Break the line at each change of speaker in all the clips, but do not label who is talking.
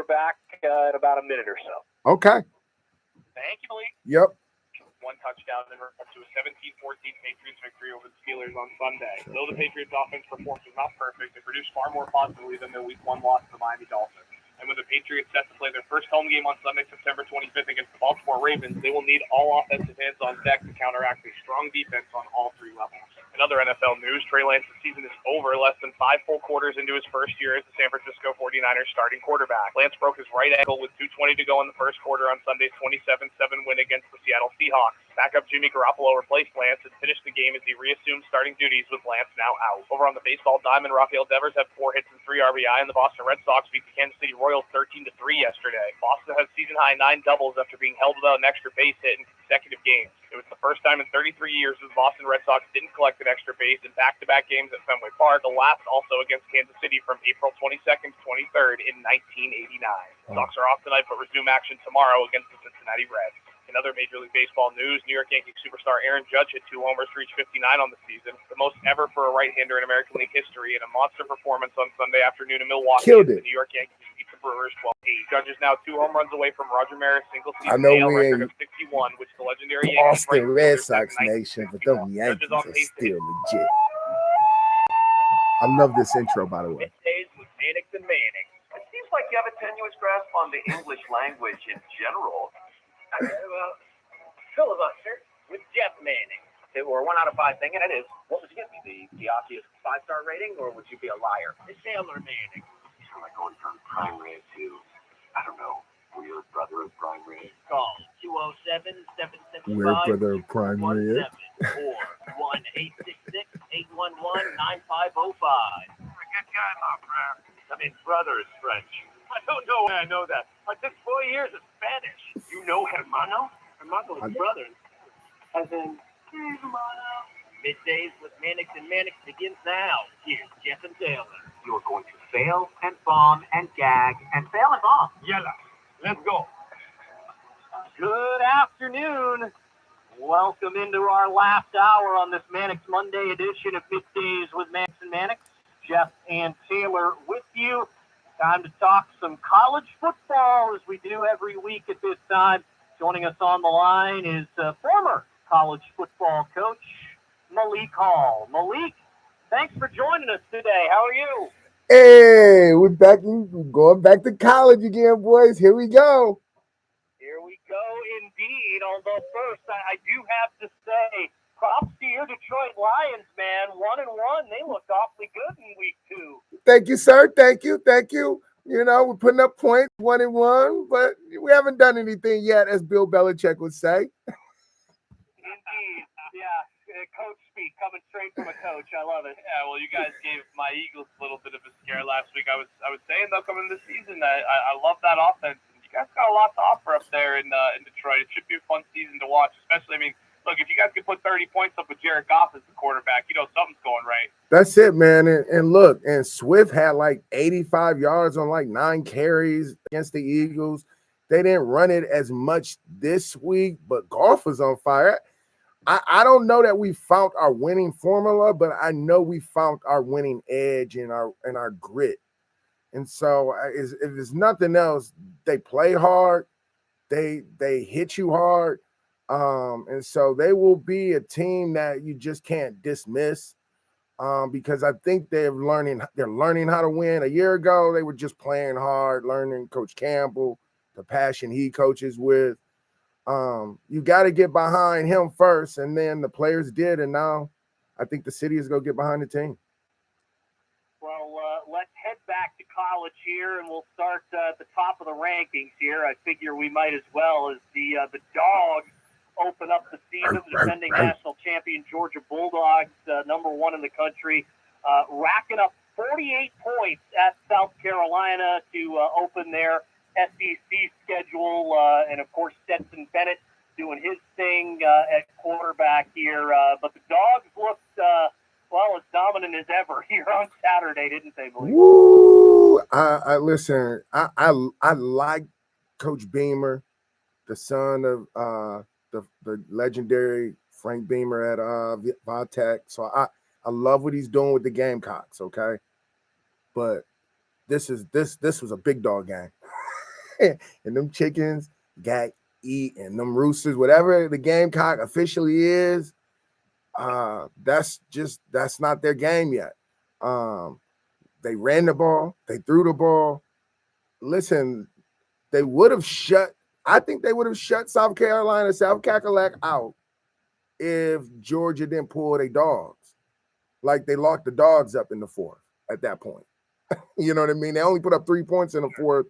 back in about a minute or so.
Okay.
Thank you, Malik.
Yep.
One touchdown and up to a 17-14 Patriots victory over the Steelers on Sunday. Though the Patriots' offense performance was not perfect, they produced far more positively than their Week 1 loss to the Miami Dolphins. And when the Patriots set to play their first home game on Sunday, September 25th against the Baltimore Ravens, they will need all offensive hands on deck to counteract a strong defense on all three levels. In other NFL news, Trey Lance's season is over less than 5 full quarters into his first year as the San Francisco 49ers starting quarterback. Lance broke his right ankle with 2:20 to go in the first quarter on Sunday's 27-7 win against the Seattle Seahawks. Backup Jimmy Garoppolo replaced Lance and finished the game as he reassumed starting duties with Lance now out. Over on the baseball diamond, Rafael Devers had 4 hits and 3 RBI, and the Boston Red Sox beat the Kansas City Royals 13-3 yesterday. Boston had season-high 9 doubles after being held without an extra base hit in consecutive games. It was the first time in 33 years that the Boston Red Sox didn't collect an extra base in back-to-back games at Fenway Park, the last also against Kansas City from April 22nd to 23rd in 1989. The Sox are off tonight but resume action tomorrow against the Cincinnati Reds. In other Major League Baseball news, New York Yankees superstar Aaron Judge hit 2 homers to reach 59 on the season, the most ever for a right-hander in American League history, in a monster performance on Sunday afternoon in Milwaukee.
Killed it.
The New York Yankees beat the Brewers 12-8. Judge is now 2 home runs away from Roger Maris' single-season AL record of 61, which the legendary Yankees
Boston Red Sox nation, but them Yankees are still legit. I love this intro, by the way.
Middays with Mannix and Manning.
It seems like you have a tenuous grasp on the English language in general.
Well, filibuster with Jeff Manning. If it were a 1 out of 5 thing, and it is, what would you give me? The obvious 5-star rating, or would you be a liar? The Sailor Manning.
You sound like going from Prime Ray to, I don't know, Weird Brother of Prime Ray.
Call 207-775-1717
Weird Brother of Prime Ray.
or 1-866-811-9505.
You're a good guy, my friend.
I mean, brother is French. I don't know why I know that. I took 4 years of Spanish.
You know hermano?
Hermano is brother. As in, hermano. Middays with Mannix and Mannix begins now. Here's Jeff and Taylor.
You are going to fail and bomb and gag and fail and bomb.
Yalla, let's go. Good afternoon. Welcome into our last hour on this Mannix Monday edition of Middays with Mannix and Mannix. Jeff and Taylor with you. Time to talk some college football, as we do every week at this time. Joining us on the line is former college football coach Malik Hall. Malik, thanks for joining us today. How are you?
Hey, we're going back to college again, boys. Here we go.
Here we go indeed. Although first, I do have to say, props to your Detroit Lions, man. 1-1. They looked awfully good in week 2.
Thank you, sir. Thank you. You know, we're putting up points, 1-1, but we haven't done anything yet, as Bill Belichick would say.
Indeed. Yeah. Coach speak coming straight from a coach. I love it.
Yeah, well, you guys gave my Eagles a little bit of a scare last week. I was saying they'll come in this season. I love that offense. You guys got a lot to offer up there in Detroit. It should be a fun season to watch, especially, I mean, look, if you guys can put 30 points up with Jared Goff as the quarterback, you know something's going right.
That's it, man. And look, and Swift had like 85 yards on like 9 carries against the Eagles. They didn't run it as much this week, but Goff was on fire. I don't know that we found our winning formula, but I know we found our winning edge and our grit. And so if there's nothing else, they play hard, they hit you hard. And so they will be a team that you just can't dismiss, because I think they're learning how to win. A year ago, they were just playing hard, learning Coach Campbell, the passion he coaches with. You got to get behind him first, and then the players did, and now I think the city is going to get behind the team.
Well, let's head back to college here, and we'll start at the top of the rankings here. I figure we might as well, as the Dogs open up the season. The defending national champion Georgia Bulldogs, number 1 in the country, racking up 48 points at South Carolina to open their SEC schedule, and of course Stetson Bennett doing his thing at quarterback here. But the Dogs looked as dominant as ever here on Saturday, didn't they, Malik?
Woo! I listen. I like Coach Beamer, the son of the legendary Frank Beamer at Vatech. So I love what he's doing with the Gamecocks. Okay, but this was a big dog game. and them chickens got eaten. Them roosters, whatever the Gamecock officially is, that's not their game yet. They ran the ball, they threw the ball. Listen, they would have shut. I think they would have shut South Carolina out if Georgia didn't pull their dogs. Like they locked the dogs up in the fourth at that point. You know what I mean? They only put up 3 points in the fourth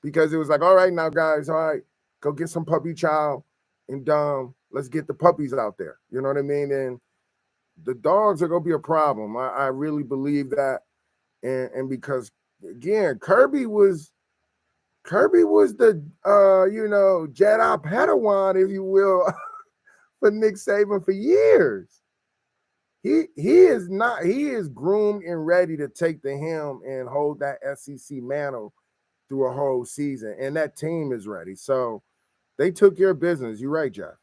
because it was like, all right, now guys, all right, go get some puppy chow and let's get the puppies out there. You know what I mean? And the dogs are gonna be a problem. I really believe that, and because again, Kirby was the Jedi Padawan, if you will, for Nick Saban for years. He is groomed and ready to take the helm and hold that SEC mantle through a whole season, and that team is ready. So they took care of business. You're right, Jeff.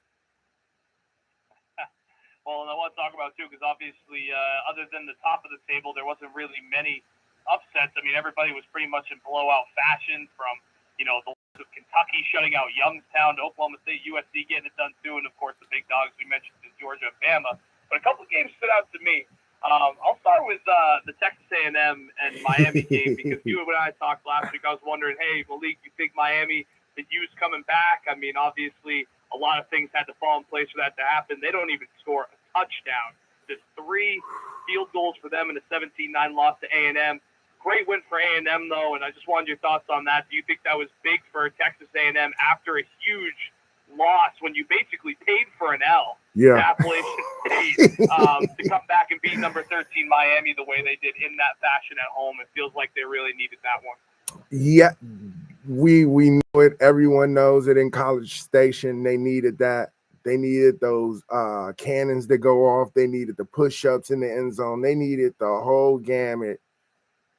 Well, and I want to talk about too, because obviously, other than the top of the table, there wasn't really many upsets. I mean, everybody was pretty much in blowout fashion, from the likes of Kentucky shutting out Youngstown to Oklahoma State, USC getting it done too, and of course the big dogs we mentioned in Georgia and Bama. But a couple of games stood out to me. I'll start with the Texas A&M and Miami game, because you and I talked last week. I was wondering, hey, Malik, you think Miami, the U's coming back? I mean, obviously, a lot of things had to fall in place for that to happen. They don't even score a touchdown. Just 3 field goals for them in a 17-9 loss to A&M. Great win for A&M, though, and I just wanted your thoughts on that. Do you think that was big for Texas A&M after a huge loss when you basically paid for an L?
Yeah.
To Appalachian State, to come back and beat number 13 Miami the way they did in that fashion at home? It feels like they really needed that one.
Yeah, we know it. Everyone knows it in College Station. They needed that. They needed those cannons that go off. They needed the push-ups in the end zone. They needed the whole gamut,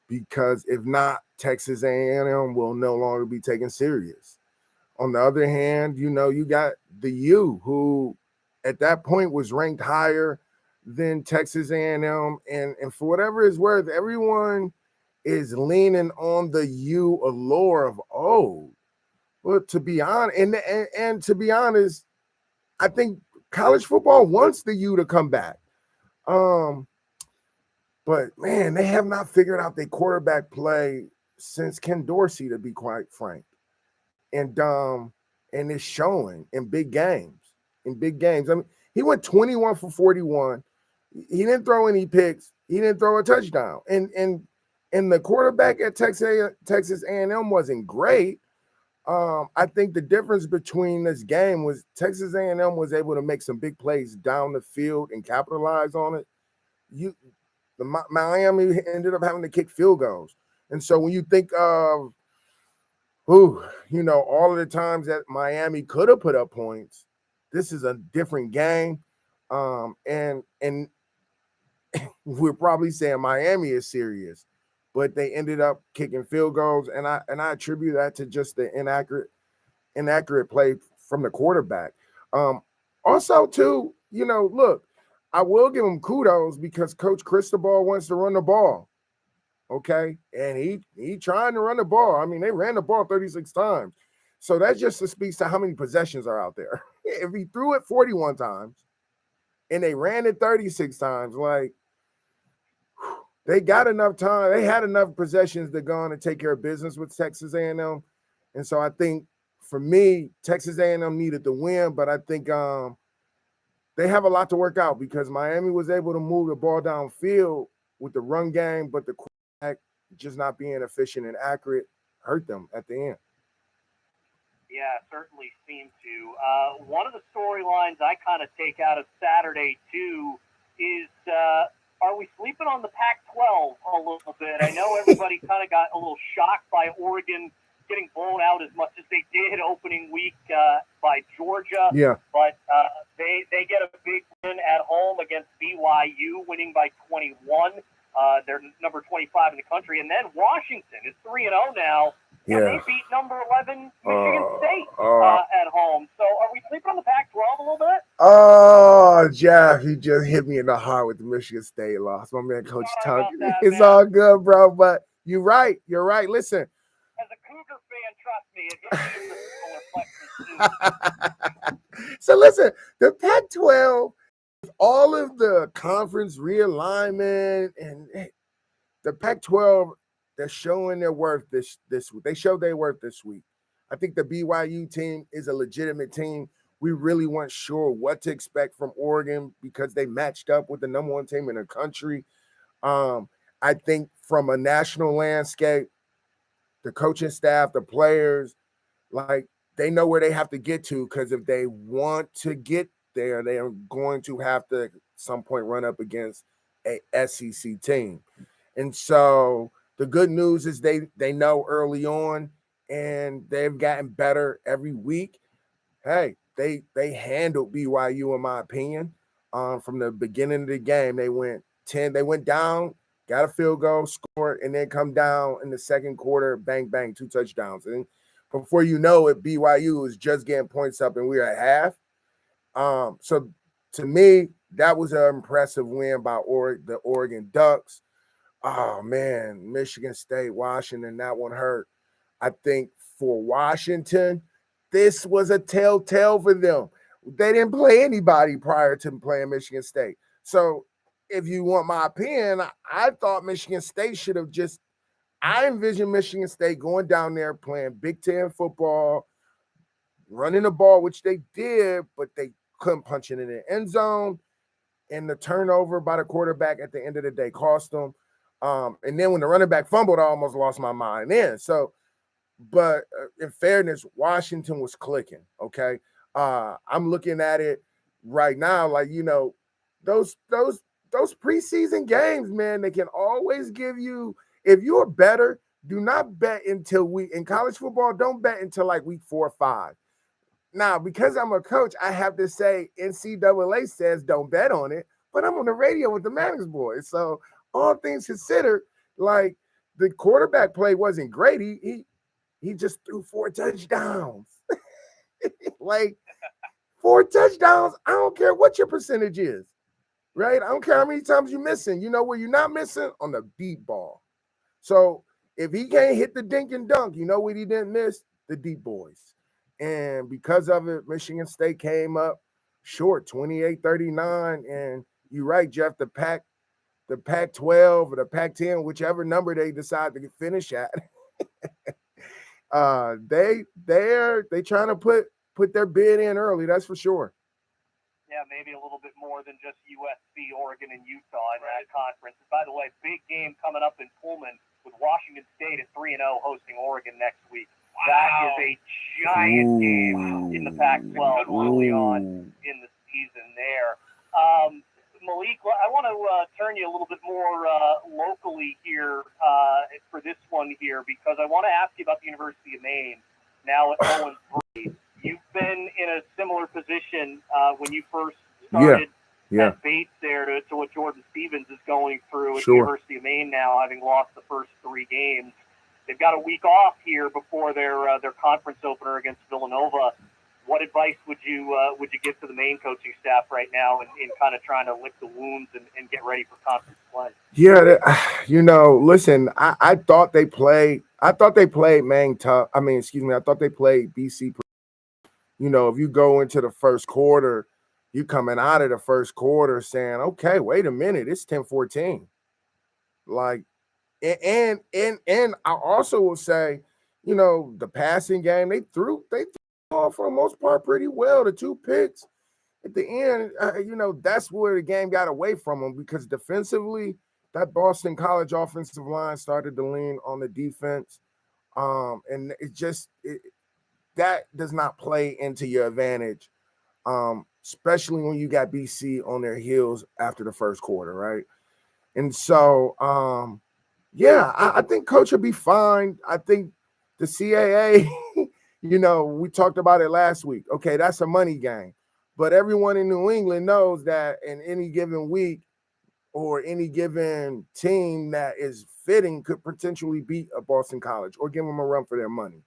because if not, Texas A&M will no longer be taken serious. On the other hand, you got the U, who at that point was ranked higher than Texas A&M, and for whatever it's worth, everyone is leaning on the U allure of old. But to be honest, and to be honest, I think college football wants the U to come back. But man, they have not figured out their quarterback play since Ken Dorsey, to be quite frank. And it's showing in big games. I mean, he went 21 for 41. He didn't throw any picks. He didn't throw a touchdown. And the quarterback at Texas A&M wasn't great. I think the difference between this game was Texas A&M was able to make some big plays down the field and capitalize on it. Miami ended up having to kick field goals. And so when you think of all of the times that Miami could have put up points, this is a different game. And we're probably saying Miami is serious, but they ended up kicking field goals. And I attribute that to just the inaccurate play from the quarterback. Also too, look, I will give him kudos because Coach Cristobal wants to run the ball. Okay. And he trying to run the ball. I mean, they ran the ball 36 times. So that just speaks to how many possessions are out there. If he threw it 41 times and they ran it 36 times, like, they got enough time. They had enough possessions to go on and take care of business with Texas A&M. And so I think for me, Texas A&M needed the win, but I think they have a lot to work out because Miami was able to move the ball downfield with the run game, but the quarterback just not being efficient and accurate hurt them at the end.
Yeah, certainly seemed to. One of the storylines I kind of take out of Saturday, too, is are we sleeping on the Pac-12 a little bit? I know everybody kind of got a little shocked by Oregon getting blown out as much as they did opening week by Georgia.
Yeah.
But they get a big win at home against BYU, winning by 21. They're number 25 in the country. And then Washington is 3-0 now.
Yeah.
And they beat number 11 Michigan State at home. So are we sleeping on the Pac-12 a little bit?
Oh, Jeff, he just hit me in the heart with the Michigan State loss. My man, Coach Tuck. It's all good, bro. But you're right. Listen.
As a Cougar fan, trust me, it gives you the solar plexus too.
So listen, the Pac-12, all of the conference realignment and the Pac-12, they're showing their worth this week. They showed their worth this week. I think the BYU team is a legitimate team. We really weren't sure what to expect from Oregon because they matched up with the number one team in the country. I think from a national landscape, the coaching staff, the players, like they know where they have to get to because if they want to get there, they are going to have to at some point run up against a SEC team. And so the good news is they know early on and they've gotten better every week. Hey, they handled BYU in my opinion. From the beginning of the game, they went down, got a field goal, scored, and then come down in the second quarter, bang, bang, 2 touchdowns. And before you know it, BYU was just getting points up and we were at half. So to me, that was an impressive win by the Oregon Ducks. Oh, man, Michigan State, Washington, that one hurt. I think for Washington, this was a telltale for them. They didn't play anybody prior to playing Michigan State. So if you want my opinion, I thought Michigan State should have I envisioned Michigan State going down there playing Big Ten football, running the ball, which they did, but they couldn't punch it in the end zone. And the turnover by the quarterback at the end of the day cost them. And then when the running back fumbled, I almost lost my mind then. So, but in fairness, Washington was clicking, okay? I'm looking at it right now, like, those preseason games, man, they can always give you, if you're better, do not bet until in college football, don't bet until like week 4 or 5. Now, because I'm a coach, I have to say NCAA says don't bet on it, but I'm on the radio with the MANNIX boys. So all things considered, like the quarterback play wasn't great. He just threw 4 touchdowns. Like 4 touchdowns. I don't care what your percentage is, right? I don't care how many times you're missing. You know where you're not missing? On the deep ball. So if he can't hit the dink and dunk, you know what he didn't miss? The deep boys. And because of it, Michigan State came up short, 28-39. And you're right, Jeff, the Pac-12 or the Pac-10, whichever number they decide to finish at, they trying to put their bid in early, that's for sure.
Yeah, maybe a little bit more than just USC, Oregon, and Utah in that conference. And by the way, big game coming up in Pullman with Washington State at 3-0 hosting Oregon next week. Wow. That is a giant game in the Pac-12 early on in the season there. Malik, I want to turn you a little bit more locally here for this one here because I want to ask you about the University of Maine now at 0-3. You've been in a similar position when you first started at Bates there to what Jordan Stevens is going through at the University of Maine now, having lost the first 3 games. They've got a week off here before their conference opener against Villanova. What advice would you give to the Maine coaching staff right now in kind of trying to lick the wounds and get ready for conference play?
Yeah, listen, I thought they played Maine tough. I thought they played BC. If you go into the first quarter, you coming out of the first quarter saying, okay, wait a minute, it's 10-14. Like, and I also will say, the passing game, they threw off for the most part pretty well. The 2 picks at the end, that's where the game got away from them because defensively, that Boston College offensive line started to lean on the defense. And that does not play into your advantage, especially when you got BC on their heels after the first quarter, right? And so, I think Coach will be fine. I think the CAA, we talked about it last week. Okay, that's a money game. But everyone in New England knows that in any given week or any given team that is fitting could potentially beat a Boston College or give them a run for their money.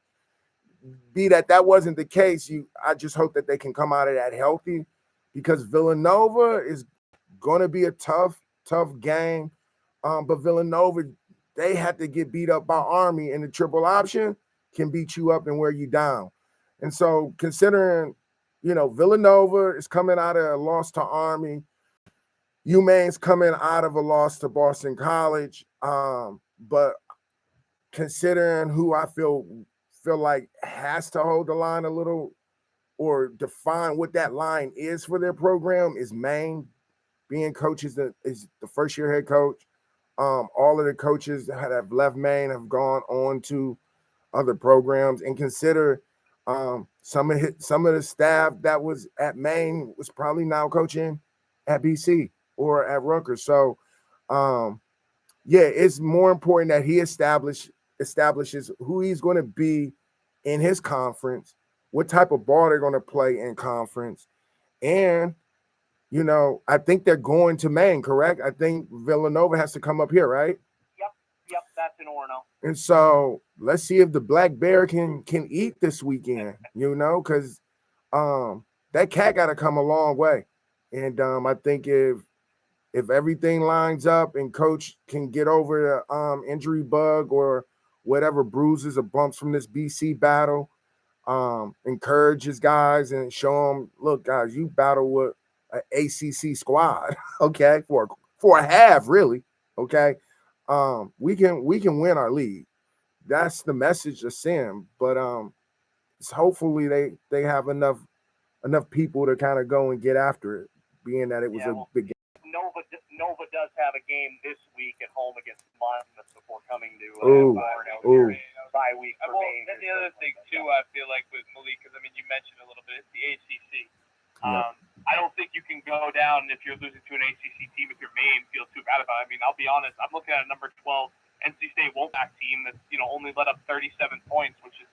Be that wasn't the case, I just hope that they can come out of that healthy because Villanova is going to be a tough game. But Villanova, they had to get beat up by Army in the triple option. can beat you up and wear you down. And so considering, Villanova is coming out of a loss to Army, UMane's coming out of a loss to Boston College. But considering who I feel like has to hold the line a little or define what that line is for their program is Maine. Being coaches is the first year head coach. All of the coaches that have left Maine have gone on to other programs, and consider some of the staff that was at Maine was probably now coaching at BC or at Rutgers. So, it's more important that he establishes who he's going to be in his conference, what type of ball they're going to play in conference, and I think they're going to Maine, correct? I think Villanova has to come up here, right?
Yep, that's in Orono.
And so let's see if the Black Bear can eat this weekend, because that cat got to come a long way. And I think if everything lines up and coach can get over the injury bug or whatever bruises or bumps from this BC battle, encourage his guys and show them, look, guys, you battle with an ACC squad, okay, for a half, really, okay. We can win our league. That's the message to send. But it's hopefully they have enough people to kind of go and get after it, being that it was a big game.
Nova does have a game this week at home against Monmouth before coming to bye week for Maine.
And the other thing too, I feel like with Malik, because you mentioned a little bit, it's the ACC. I don't think you can go down if you're losing to an ACC team if your Maine feel too bad about it. I'll be honest. I'm looking at a number 12 NC State Wolfpack team that's only let up 37 points, which is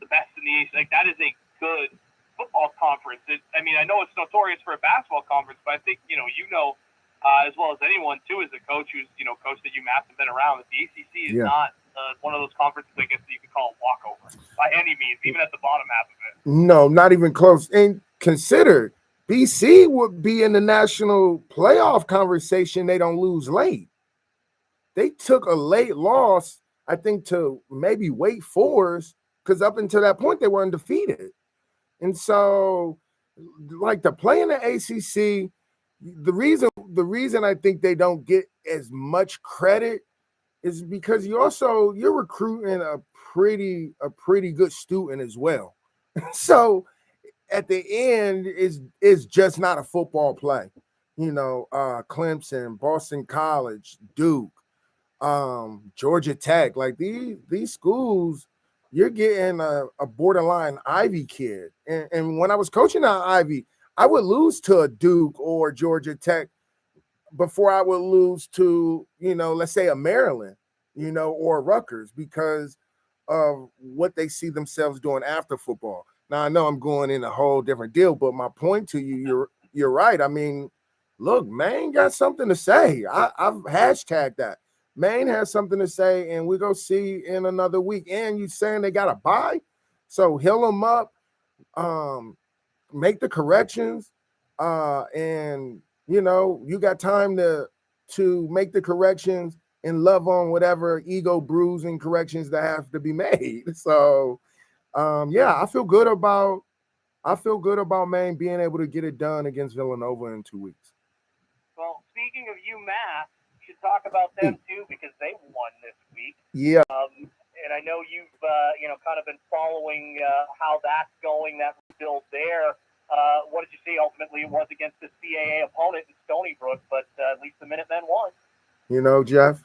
the best in the ACC. Like, that is a good football conference. I know it's notorious for a basketball conference, but I think as well as anyone too, as a coach who's coached at UMass and been around, that the ACC is not one of those conferences, I guess, that you could call a walkover by any means, even at the bottom half of it.
No, not even close. And consider BC would be in the national playoff conversation. They don't lose late. They took a late loss, I think, to maybe Wake Forest, because up until that point they were undefeated. And so, like, to play in the ACC, the reason I think they don't get as much credit is because you're recruiting a pretty good student as well. So at the end is just not a football play. Clemson, Boston College, Duke, Georgia Tech, like these schools, you're getting a borderline Ivy kid. And when I was coaching at Ivy, I would lose to a Duke or Georgia Tech before I would lose to, let's say a Maryland, or Rutgers, because of what they see themselves doing after football. Now, I know I'm going in a whole different deal, but my point to you, you're right. Look, Maine got something to say. I've hashtagged that. Maine has something to say, and we're going to see in another week. And you saying they got to bye? So heal them up, make the corrections, and, you got time to make the corrections and love on whatever ego bruising corrections that have to be made. So, I feel good about Maine being able to get it done against Villanova in 2 weeks.
Well, speaking of UMass, we should talk about them too, because they won this week.
Yeah.
And I know you've kind of been following how that's going, that rebuild there. What did you see? Ultimately, it was against the CAA opponent in Stony Brook, but at least the Minutemen won.
Jeff,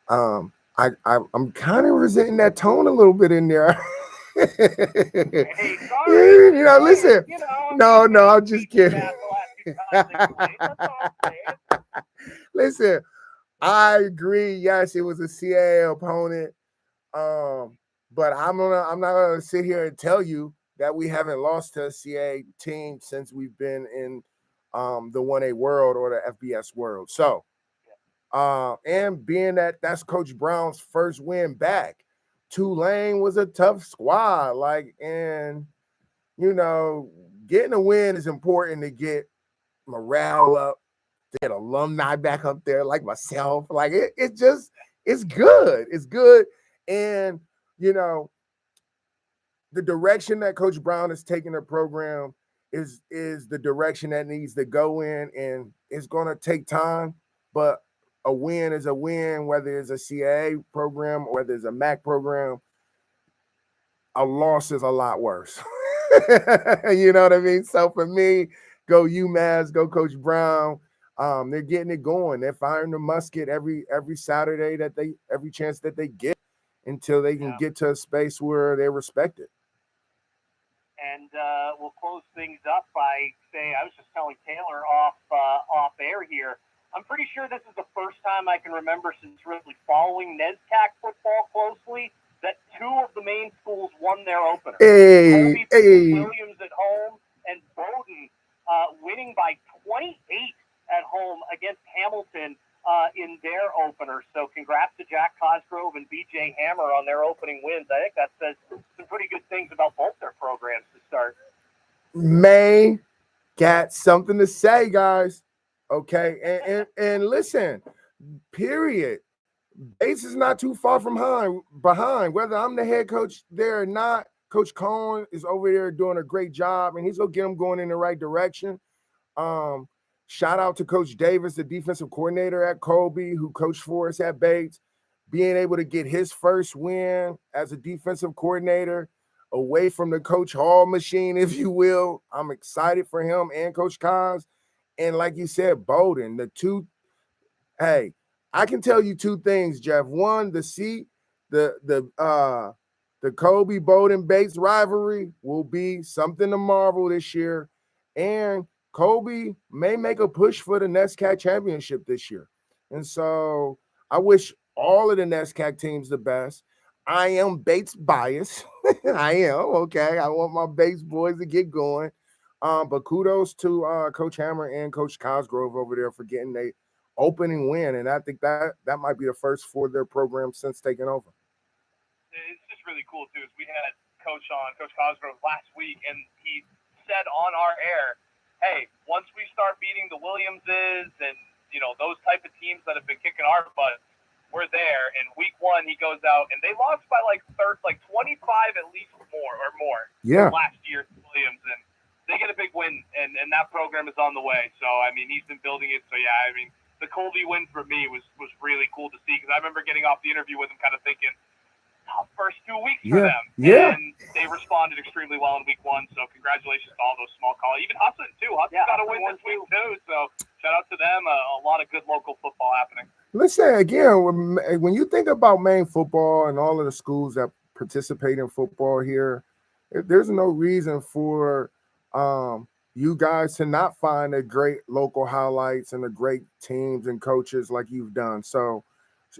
I'm kind of resenting that tone a little bit in there.
Hey, sorry.
Listen. No, I'm just kidding. Listen, I agree. Yes, it was a CAA opponent. But I'm not gonna sit here and tell you that we haven't lost to a CAA team since we've been in the 1A world or the FBS world. So, and being that that's Coach Brown's first win back, Tulane was a tough squad. Getting a win is important to get morale up, to get alumni back up there like myself. It's good. It's good. And, the direction that Coach Brown is taking the program is the direction that needs to go in, and it's going to take time, but a win is a win, whether it's a CAA program or whether it's a MAC program. A loss is a lot worse. You know what I mean? So for me, go UMass, go Coach Brown. They're getting it going. They're firing the musket every Saturday every chance that they get until they can get to a space where they're respected.
And we'll close things up by saying, I was just telling Taylor off air here, I'm pretty sure this is the first time I can remember since really following NESCAC football closely that two of the main schools won their opener. Colby Williams at home and Bowdoin winning by 28 at home against Hamilton in their opener. So congrats to Jack Cosgrove and BJ Hammer on their opening wins. I think that says some pretty good things about both their programs to start.
May got something to say, guys. Okay, and listen, period. Bates is not too far from behind. Whether I'm the head coach there or not, Coach Cohen is over there doing a great job, and he's gonna get them going in the right direction. Shout out to Coach Davis, the defensive coordinator at Colby, who coached for us at Bates, being able to get his first win as a defensive coordinator away from the Coach Hall machine, if you will. I'm excited for him and Coach Cos. And like you said, Bowdoin, I can tell you two things, Jeff. One, the Colby Bowdoin Bates rivalry will be something to marvel this year. And Colby may make a push for the NESCAC championship this year. And so I wish all of the NESCAC teams the best. I am Bates biased. I am, okay. I want my Bates boys to get going. But kudos to Coach Hammer and Coach Cosgrove over there for getting a opening win. And I think that might be the first for their program since taking over.
It's just really cool, too. We had Coach Cosgrove last week, and he said on our air, hey, once we start beating the Williamses and, those type of teams that have been kicking our butts, we're there. And week one, he goes out, and they lost by like 25 at least more last year to Williams. And they get a big win, and that program is on the way. So, he's been building it. So, the Colby win for me was really cool to see, because I remember getting off the interview with him kind of thinking, first 2 weeks for them.
Yeah.
And they responded extremely well in week one. So congratulations to all those small colleges. Even Hudson, too. Hudson's got a win this week, too. So shout out to them. A lot of good local football happening.
Listen, again, when you think about Maine football and all of the schools that participate in football here, there's no reason for you guys to not find the great local highlights and the great teams and coaches like you've done. So,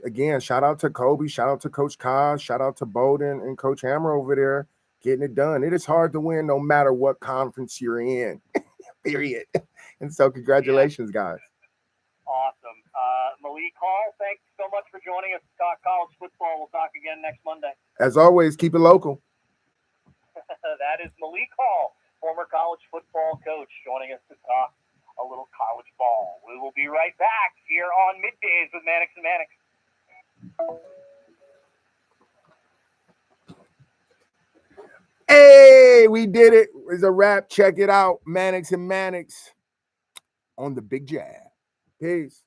again, shout out to Colby, shout out to Coach Kaz, shout out to Bowdoin and Coach Hammer over there getting it done. It is hard to win no matter what conference you're in, period. And so congratulations, guys.
Awesome. Malik Hall, thanks so much for joining us to talk college football. We'll talk again next Monday.
As always, keep it local.
That is Malik Hall, former college football coach, joining us to talk a little college ball. We will be right back here on Middays with Mannix and Mannix.
Hey, we did it. It's a wrap. Check it out. Mannix and Mannix on the Big Jab. Peace.